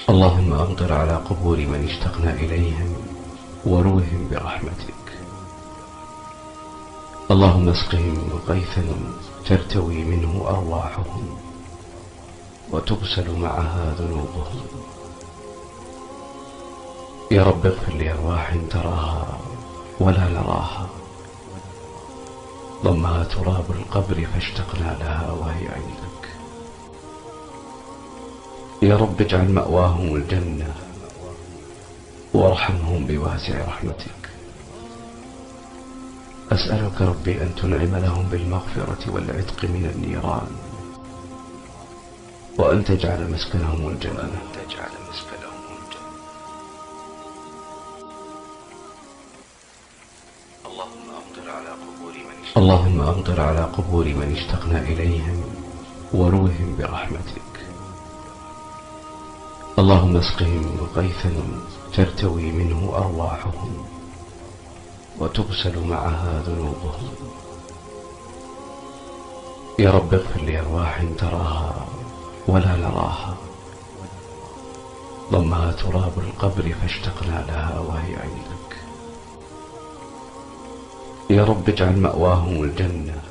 اللهم أمطر على قبور من اشتقنا إليهم وروهم برحمتك. اللهم اسقهم غيثا ترتوي منه أرواحهم وتغسل معها ذنوبهم. يا رب اغفر لأرواح تراها ولا نراها، ضمها تراب القبر فاشتقنا لها وهي عندك. يا رب اجعل مأواهم الجنة وارحمهم بواسع رحمتك. أسألك ربي أن تنعم لهم بالمغفرة والعتق من النيران، وأن تجعل مسكنهم الجنة. اللهم أمطر على قبور من اشتقنا إليهم وروهم برحمتك. اللهم اسقهم غيثا ترتوي منه أرواحهم وتغسل معها ذنوبهم. يا رب اغفر لأرواح تراها ولا نراها، ضمها تراب القبر فاشتقنا لها وهي عندك. يا رب اجعل مأواهم الجنة